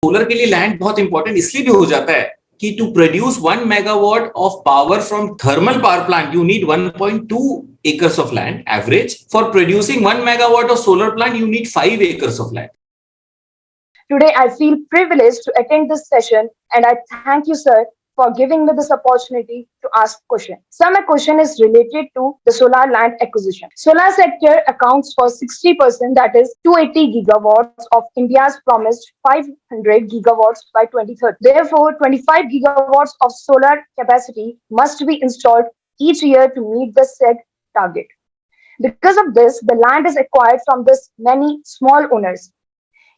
Solar के लिए land बहुत इंपॉर्टेंट इसलिए भी हो जाता है कि to produce 1 megawatt of power from thermal power plant you need 1.2 acres of land average. For producing 1 megawatt of solar plant you need 5 acres of land. Today I feel privileged to attend this session and I thank you, sir, for giving me this opportunity to ask question. So my question is related to the solar land acquisition. Solar sector accounts for 60%, that is 280 gigawatts of India's promised 500 gigawatts by 2030. Therefore, 25 gigawatts of solar capacity must be installed each year to meet the said target. Because of this, the land is acquired from this many small owners.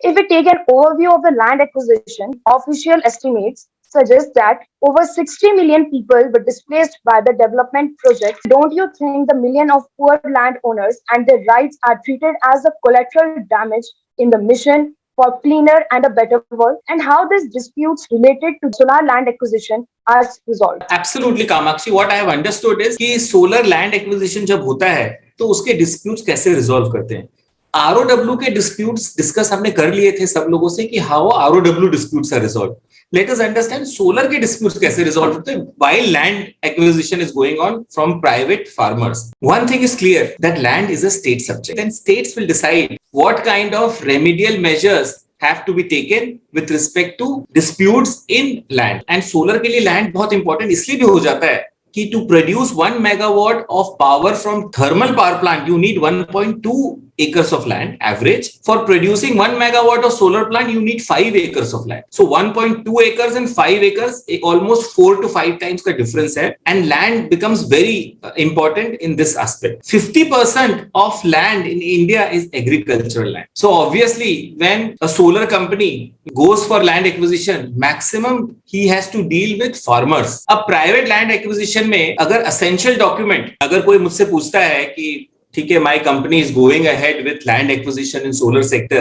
If we take an overview of the land acquisition, official estimates suggest that over 60 million people were displaced by the development project. Don't you think the million of poor landowners and their rights are treated as a collateral damage in the mission for cleaner and a better world? And how these disputes related to solar land acquisition are resolved? Absolutely, Kamakshi. What I have understood is कि solar land acquisition जब होता है तो उसके disputes कैसे resolve करते हैं. ROW के disputes discuss हमने कर लिए थे सब लोगों से कि how ROW disputes are resolved. Let us understand solar के disputes कैसे resolve होते हैं while land acquisition is going on from private farmers. One thing is clear that land is a state subject and states will decide what kind of remedial measures have to be taken with respect to disputes in land. And solar के लिए land बहुत important इसलिए भी हो जाता है कि to produce 1 megawatt of power from thermal power plant you need 1.2 acres of land average. For producing 1 megawatt of solar plant you need 5 acres of land. So 1.2 acres and 5 acres almost 4 to 5 times का difference है and land becomes very important in this aspect. 50% of land in India is agricultural land. So obviously when a solar company goes for land acquisition maximum he has to deal with farmers. अब private land acquisition में अगर essential document अगर कोई मुझसे पूछता है कि ठीक है my company is going ahead with land acquisition in solar sector,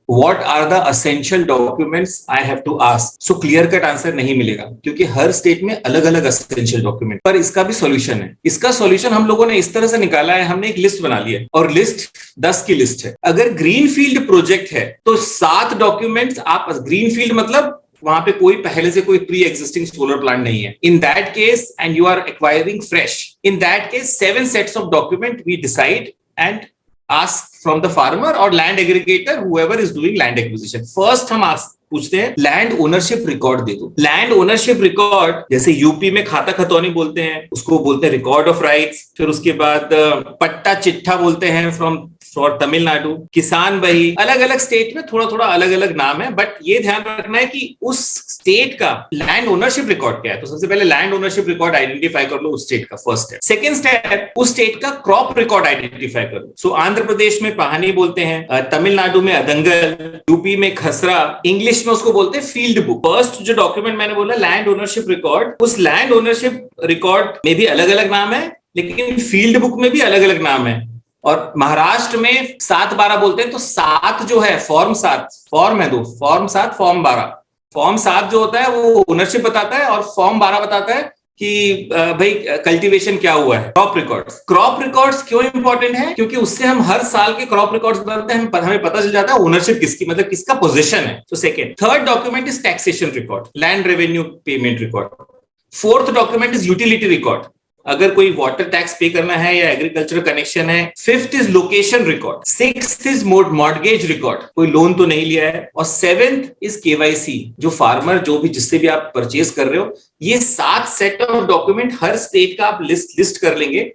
what are the essential documents I have to ask? So clear cut answer नहीं मिलेगा क्योंकि हर स्टेट में अलग अलग essential document. पर इसका भी solution है. इसका solution हम लोगों ने इस तरह से निकाला है, हमने एक लिस्ट बना ली है और लिस्ट 10 की लिस्ट है. अगर ग्रीनफील्ड प्रोजेक्ट है तो 7 डॉक्यूमेंट्स आप ग्रीनफील्ड मतलब वहां पे कोई पहले से कोई प्री एग्जिस्टिंग सोलर प्लांट नहीं है. In that case and you are acquiring fresh, in that case 7 sets of document we decide and ask from the farmer और land aggregator whoever is doing land acquisition. First हम पूछते हैं land ownership record दे दो. Land ownership record जैसे UP में खाता खतौनी बोलते हैं उसको बोलते हैं रिकॉर्ड ऑफ राइट्स. फिर उसके बाद पट्टा चिट्ठा बोलते हैं फ्रॉम फॉर तमिलनाडु. किसान बही अलग अलग स्टेट में थोड़ा थोड़ा अलग अलग नाम है बट ये ध्यान रखना है कि उस स्टेट का लैंड ओनरशिप रिकॉर्ड क्या है. तो सबसे पहले लैंड ओनरशिप रिकॉर्ड आइडेंटिफाई कर लो उस स्टेट का. First step. सेकंड स्टेप उस स्टेट का क्रॉप रिकॉर्ड आइडेंटिफाई कर लो. सो आंध्र प्रदेश में पहानी बोलते हैं, तमिलनाडु में अदंगल, यूपी में खसरा, इंग्लिश में उसको बोलते हैं फील्ड बुक. फर्स्ट जो डॉक्यूमेंट मैंने बोला लैंड ओनरशिप रिकॉर्ड, उस लैंड ओनरशिप रिकॉर्ड में भी अलग अलग नाम है लेकिन फील्ड बुक में भी अलग अलग नाम है. और महाराष्ट्र में 7/12 बोलते हैं. तो 7 जो है फॉर्म 7 फॉर्म है, 2 फॉर्म 7 फॉर्म 12. फॉर्म 7 जो होता है वो ओनरशिप बताता है और फॉर्म 12 बताता है कि भाई कल्टीवेशन क्या हुआ है. Crop records. क्रॉप रिकॉर्ड्स क्यों इंपॉर्टेंट है? क्योंकि उससे हम हर साल के क्रॉप रिकॉर्ड्स बनाते हैं, हमें पता चल जाता है ओनरशिप किसकी, मतलब किसका पोजीशन है. तो second. Third document is taxation record, land revenue payment record. Fourth document is utility record, अगर कोई वाटर टैक्स पे करना है या एग्रीकल्चर कनेक्शन है. Fifth is location record. Sixth is mortgage record, कोई लोन तो नहीं लिया है. और सेवेंथ इज केवाईसी, जो फार्मर जो भी जिससे भी आप परचेज कर रहे हो. ये 7 set of document her state का आप लिस्ट कर लेंगे,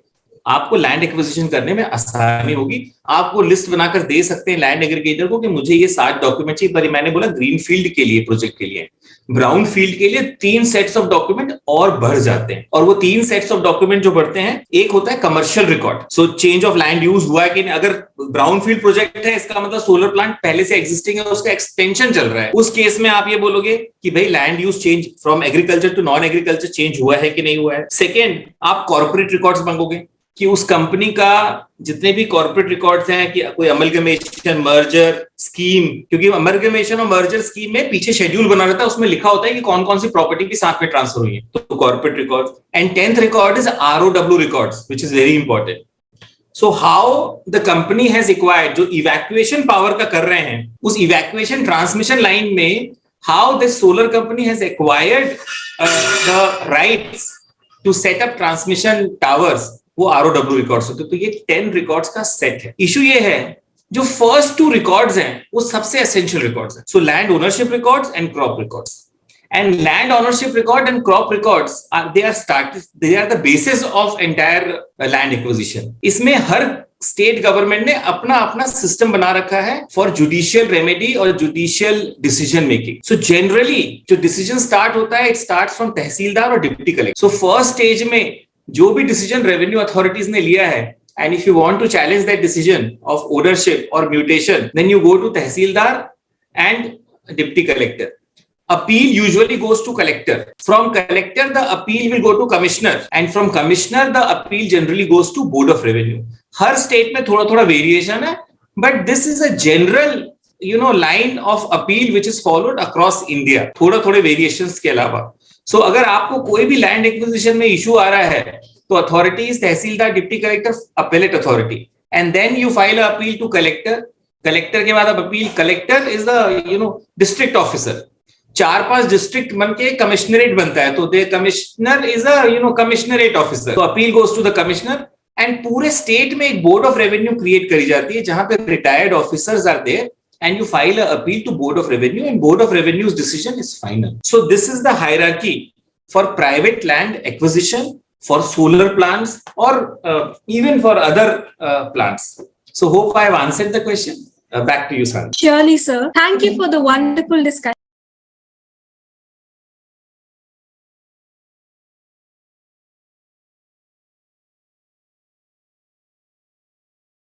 आपको लैंड एक्विजिशन करने में आसानी होगी. आपको लिस्ट बनाकर दे सकते हैं लैंड एग्रीगेटर को कि मुझे ये 7 डॉक्यूमेंट चाहिए. पर मैंने बोला ग्रीन फील्ड के लिए प्रोजेक्ट के लिए. ब्राउन फील्ड के लिए 3 सेट्स ऑफ डॉक्यूमेंट और बढ़ जाते हैं. और वो 3 सेट्स ऑफ डॉक्यूमेंट जो बढ़ते हैं, एक होता है commercial record. So change of land use हुआ है कि नहीं. अगर ब्राउन फील्ड प्रोजेक्ट है इसका मतलब सोलर प्लांट पहले से एग्जिस्टिंग है, उसका एक्सटेंशन चल रहा है. उस केस में आप ये बोलोगे कि भाई land use change from agriculture to non agriculture change हुआ है कि नहीं हुआ है. सेकेंड, आप कॉर्पोरेट रिकॉर्ड्स मांगोगे कि उस कंपनी का जितने भी कॉर्पोरेट रिकॉर्ड्स हैं कि कोई अमलगमेशन, मर्जर, स्कीम, क्योंकि अमलगमेशन और मर्जर स्कीम में पीछे शेड्यूल बना रहता है, उसमें लिखा होता है कि कौन कौन सी प्रॉपर्टी की साथ में ट्रांसफर हुई है. तो corporate records. And 10th record is ROW records which is very important. So how the company has acquired, जो इवैक्यूएशन पावर का कर रहे हैं, उस इवैक्यूएशन ट्रांसमिशन लाइन में how this solar company has acquired the rights to set up transmission towers, वो ROW records होते हैं। तो ये 10 रिकॉर्ड्स का सेट है। इशू ये है जो फर्स्ट 2 रिकॉर्ड्स हैं वो सबसे एसेंशियल रिकॉर्ड्स हैं। So land ownership records and crop records, and land ownership record and crop records they are the basis of entire land acquisition. इसमें हर स्टेट गवर्नमेंट ने अपना अपना सिस्टम बना रखा है फॉर जुडिशियल रेमेडी और judicial decision making. So generally जो decision start होता है, इट स्टार्ट्स फ्रॉम तहसीलदार और deputy collector. So first stage में जो भी डिसीजन रेवेन्यू अथॉरिटीज ने लिया है, and if you want to challenge that decision of ownership or mutation, then you go to tehsildar and deputy collector. Appeal usually goes to collector. From collector, the appeal will go to commissioner, and from commissioner, the appeal generally goes to board of revenue. Her state में थोड़ा थोड़ा variation है, but this is a general, line of appeal which is followed across India. थोड़ा थोड़े variations के अलावा. So अगर आपको कोई भी लैंड एक्विजिशन में इशू आ रहा है, तो authorities tehsildar, deputy collector, appellate authority, and then you file a appeal to collector. Collector के बाद अब appeal, collector is the district officer. 4-5 district बन के कमिश्नरेट बनता है, तो the commissioner is a commissionerate officer. तो appeal goes to the commissioner, and पूरे स्टेट में एक बोर्ड ऑफ रेवेन्यू क्रिएट करी जाती है जहां पे retired officers are there, and you file a appeal to board of revenue, and board of revenue's decision is final. So this is the hierarchy for private land acquisition, for solar plants, or even for other plants. So hope I have answered the question. Back to you, Sandra. Surely, sir. Thank you for the wonderful discussion.